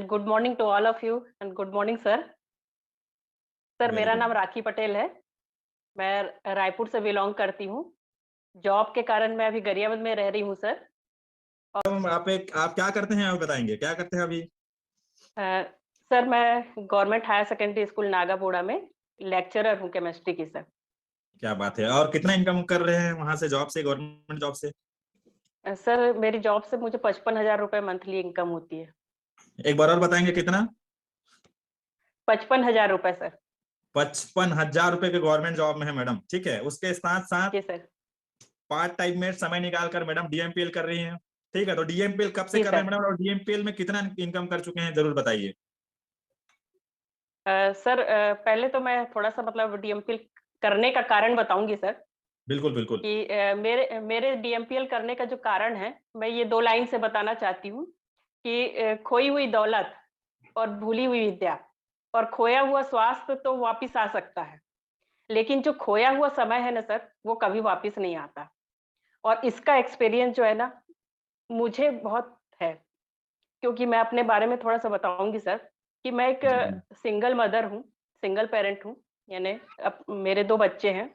and good morning to all of you and good morning sir. Sir very मेरा good. नाम राखी पटेल है। मैं रायपुर से बिलोंग करती हूँ। जॉब के कारण मैं अभी गरियाबंद में रह रही हूँ सर। आप क्या करते हैं, आप बताएंगे क्या करते हैं अभी? सर मैं गवर्नमेंट हायर सेकेंडरी स्कूल नागापोड़ा में लेक्चरर हूँ केमिस्ट्री की सर। क्या बात है। और कितना इनकम कर रहे हैं वहां से, जॉब से, गवर्नमेंट जॉब से? सर मेरी जॉब से मुझे 55,000 रुपए मंथली इनकम होती है। एक बार और बताएंगे कितना? 55,000 रुपए सर। 55,000 रुपए के गवर्नमेंट जॉब में है मैडम, ठीक है। उसके साथ साथ जी सर। पार्ट टाइम में समय निकाल कर मैडम डीएमपीएल कर रही हैं, ठीक है। तो डीएमपीएल कब से जी कर रहे हैं सर। मैडम, और डीएमपीएल में कितना इनकम कर चुके हैं, जरूर बताइए। सर पहले तो मैं थोड़ा सा मतलब डीएमपीएल करने का कारण बताऊंगी सर। बिल्कुल बिल्कुल। कि मेरे मेरे डीएमपीएल करने का जो कारण है, मैं ये 2 लाइन से बताना चाहती हूँ कि खोई हुई दौलत और भूली हुई विद्या और खोया हुआ स्वास्थ्य तो वापिस आ सकता है, लेकिन जो खोया हुआ समय है ना सर, वो कभी वापिस नहीं आता। और इसका एक्सपीरियंस जो है ना, मुझे बहुत है, क्योंकि मैं अपने बारे में थोड़ा-सा बताऊँगी सर, कि मैं एक जी जी। सिंगल मदर हूँ, सिंगल पेरेंट हूँ, यानी अब मेरे 2 बच्चे हैं।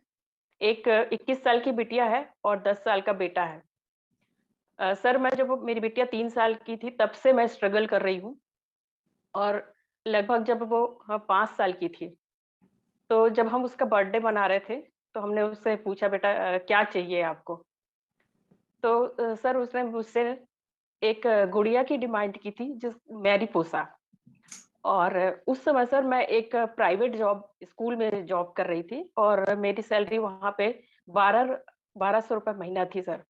एक 21 साल की बिटिया है और 10 साल का बेटा है। सर मैं जब मेरी बिटिया 3 साल की थी तब से मैं स्ट्रगल कर रही हूँ और लगभग जब वो 5 साल की थी, तो जब हम उसका बर्थडे मना रहे थे, तो हमने उससे पूछा बेटा क्या चाहिए आपको? तो सर उसने मुझसे एक गुड़िया की डिमांड की थी जिस मैरीपोसा। और उस समय सर मैं एक प्राइवेट जॉब स्कूल में जॉब कर रही थी और मेरी सैलरी वहाँ पे 1200 रुपए महीना थी सर।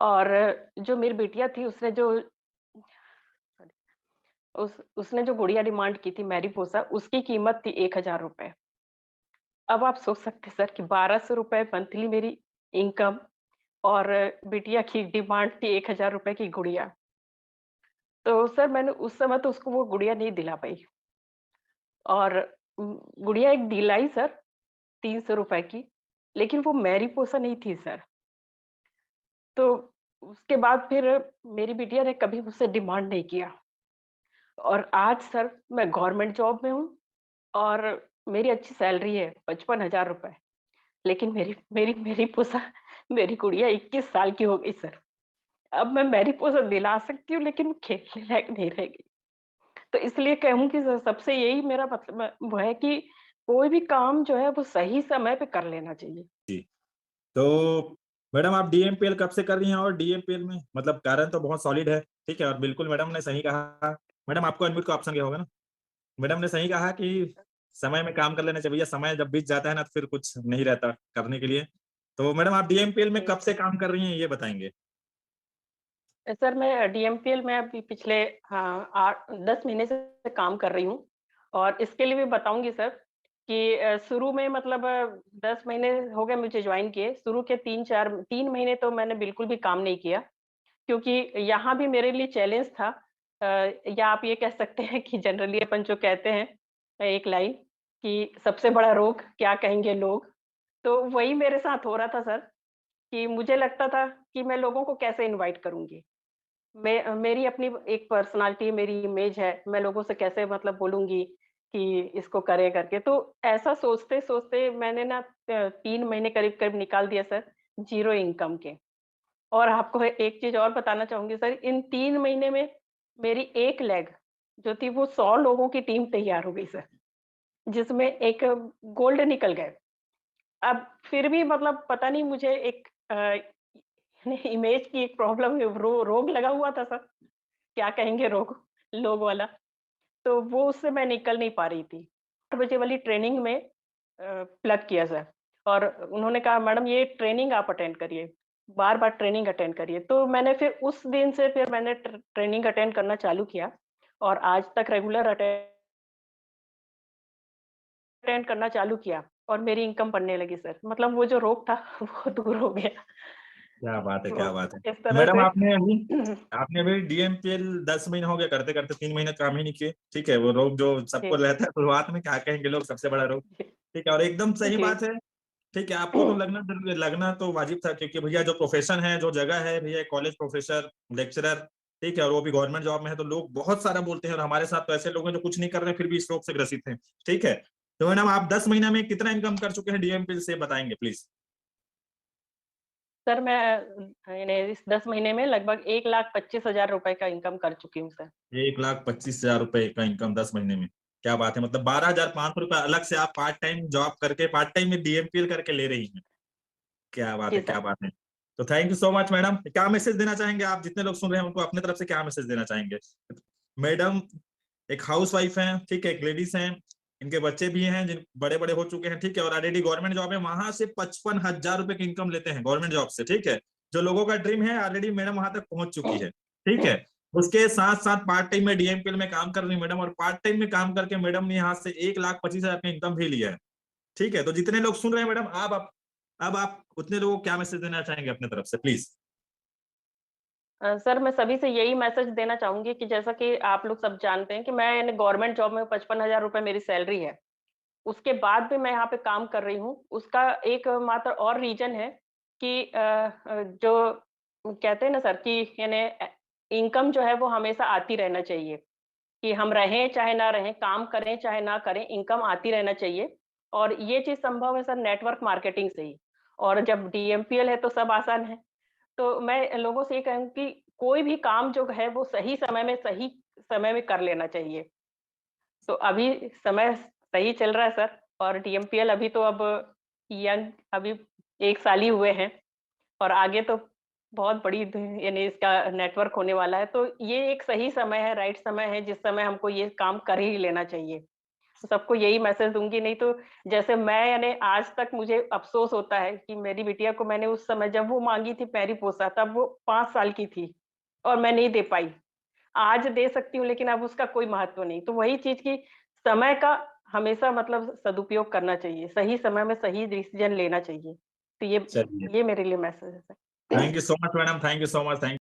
और जो मेरी बिटिया थी उसने जो गुड़िया डिमांड की थी मैरीपोसा, उसकी कीमत थी 1,000 रुपए। अब आप सोच सकते हैं सर कि 1200 रुपए मंथली मेरी इनकम और बिटिया की डिमांड थी 1,000 रुपए की गुड़िया। तो सर मैंने उस समय तो उसको वो गुड़िया नहीं दिला पाई और गुड़िया एक दिलाई सर 300 रुपए की, लेकिन वो मैरीपोसा नहीं थी सर। तो उसके बाद फिर मेरी बिटिया ने कभी मुझसे डिमांड नहीं किया और आज सर मैं गवर्नमेंट जॉब में हूँ और मेरी अच्छी सैलरी है 55,000 रुपए। लेकिन मेरी मेरी मेरी पोसा मेरी गुड़िया 21 साल की हो गई सर। अब मैं मैरीपोसा दिला सकती हूँ लेकिन वो खेलने लायक नहीं रह गई। तो इसलिए कहूँगी सबसे यही मेरा मतलब वो है कि कोई भी काम जो है वो सही समय पे कर लेना चाहिए। जी। तो मैडम आप डीएमपीएल कब से कर रही हैं, और डीएमपीएल में मतलब कारण तो बहुत सॉलिड है, ठीक है। और बिल्कुल मैडम ने सही कहा। मैडम आपको अनम्यूट का ऑप्शन गया होगा ना। मैडम ने सही कहा कि समय में काम कर लेना चाहिए भैया, समय जब बीत जाता है ना तो फिर कुछ नहीं रहता करने के लिए। तो मैडम आप डीएमपीएल में जी। कब से काम कर रही हैं, ये बताएंगे। सर मैं डीएमपीएल में अभी पिछले 10 महीने से काम कर रही हूँ और इसके लिए भी बताऊंगी सर कि शुरू में मतलब 10 महीने हो गए मुझे ज्वाइन किए। शुरू के 3 महीने तो मैंने बिल्कुल भी काम नहीं किया, क्योंकि यहाँ भी मेरे लिए चैलेंज था। या आप ये कह सकते हैं कि जनरली अपन जो कहते हैं एक लाइन कि सबसे बड़ा रोग क्या कहेंगे लोग। तो वही मेरे साथ हो रहा था सर, कि मुझे लगता था कि मैं लोगों को कैसे इनवाइट करूँगी। मेरी अपनी एक पर्सनैलिटी, मेरी इमेज है, मैं लोगों से कैसे मतलब बोलूँगी कि इसको करें करके। तो ऐसा सोचते-सोचते मैंने ना 3 महीने करीब-करीब निकाल दिया सर, ज़ीरो इनकम के। और आपको एक चीज़ और बताना चाहूँगी सर, इन 3 महीने में मेरी एक लेग जो थी वो 100 लोगों की टीम तैयार हो गई सर, जिसमें एक गोल्ड निकल गए। अब फिर भी मतलब पता नहीं मुझे एक इमेज की एक प्रॉब्लम रोग लगा हुआ था सर, क्या कहेंगे रोग लोग वाला। तो वो उससे मैं निकल नहीं पा रही थी। 8 बजे वाली ट्रेनिंग में प्लग किया सर और उन्होंने कहा मैडम ये ट्रेनिंग आप अटेंड करिए, बार-बार ट्रेनिंग अटेंड करिए। तो मैंने फिर उस दिन से फिर मैंने ट्रेनिंग अटेंड करना चालू किया और आज तक रेगुलर अटेंड करना चालू किया और मेरी इनकम बढ़ने लगी सर। मतलब वो जो रोग था वो दूर हो गया। क्या बात है, क्या तो बात है। इस तो तरह मैडम से आपने अभी डीएमपीएल 10 महीने हो गए करते करते, 3 महीने काम ही नहीं किए, ठीक है। वो रोग जो जी, सबको रहता है शुरुआत में, क्या कहेंगे लोग, सबसे बड़ा रोग, जी, ठीक है। और एकदम सही जी। बात है, ठीक है। आपको तो लगना तो वाजिब था, क्योंकि भैया जो प्रोफेशन है, जो जगह है भैया, कॉलेज प्रोफेसर, लेक्चरर, ठीक है, और वो भी गवर्नमेंट जॉब में है, तो लोग बहुत सारा बोलते हैं, और हमारे साथ तो ऐसे लोग हैं जो कुछ नहीं कर रहे फिर भी इस रोग से ग्रसित हैं। ठीक है, तो मैडम आप 10 महीना में कितना इनकम कर चुके हैं डीएमपीएल से, बताएंगे प्लीज। सर मैं यानी इस 10 महीने में लगभग 1,25,000 रुपए का इनकम कर चुकी हूँ सर। 1,25,000 रुपए का इनकम 10 महीने में, क्या बात है, मतलब 12,500 रुपए अलग से आप पार्ट टाइम जॉब करके, पार्ट टाइम में डीएमपीएल करके ले रही हैं। क्या बात जी है, क्या सर। बात है। तो thank you so much madam. क्या मैसेज देना चाहेंगे आप, जितने लोग सुन रहे हैं उनको अपने तरफ से क्या मैसेज देना चाहेंगे। मैडम एक हाउस वाइफ है, ठीक है, एक लेडीज हैं, इनके बच्चे भी हैं जिन बड़े बड़े हो चुके हैं, ठीक है, और ऑलरेडी गवर्नमेंट जॉब है, वहां से 55,000 रुपए की इनकम लेते हैं गवर्नमेंट जॉब से। ठीक है, जो लोगों का ड्रीम है ऑलरेडी मैडम वहां तक पहुंच चुकी है। ठीक है, उसके साथ साथ पार्ट टाइम में डीएमपीएल में काम कर रही मैडम, और पार्ट टाइम में काम करके मैडम ने यहाँ से 1,25,000 की इनकम भी लिया है। ठीक है, तो जितने लोग सुन रहे हैं मैडम, अब आप उतने लोगों को क्या मैसेज देना चाहेंगे अपने तरफ से, प्लीज। सर मैं सभी से यही मैसेज देना चाहूंगी कि जैसा कि आप लोग सब जानते हैं कि मैं यानी गवर्नमेंट जॉब में 55,000 रुपए मेरी सैलरी है। उसके बाद भी मैं यहाँ पे काम कर रही हूँ, उसका एक मात्र और रीजन है कि जो कहते हैं ना सर कि यानी इनकम जो है वो हमेशा आती रहना चाहिए, कि हम रहें चाहे ना रहें, काम करें चाहे ना करें, इनकम आती रहना चाहिए। और ये चीज संभव है सर नेटवर्क मार्केटिंग से ही। और जब डीएमपीएल है तो सब आसान है। तो मैं लोगों से ये कहूँ कि कोई भी काम जो है वो सही समय में कर लेना चाहिए। तो अभी समय सही चल रहा है सर। और डीएमपीएल अभी तो अब यंग, अभी 1 साल ही हुए हैं, और आगे तो बहुत बड़ी यानी इसका नेटवर्क होने वाला है। तो ये एक सही समय है, राइट समय है, जिस समय हमको ये काम कर ही लेना चाहिए। तो सबको यही मैसेज दूंगी। नहीं तो जैसे मैं यानी आज तक मुझे अफसोस होता है कि मेरी बिटिया को मैंने उस समय जब वो मांगी थी पैरी पोसा, तब वो 5 साल की थी और मैं नहीं दे पाई। आज दे सकती हूँ लेकिन अब उसका कोई महत्व नहीं। तो वही चीज की समय का हमेशा मतलब सदुपयोग करना चाहिए, सही समय में सही डिसीजन लेना चाहिए। तो चलिए, ये मेरे लिए मैसेज है sir. Thank you so much madam, thank you so much, thank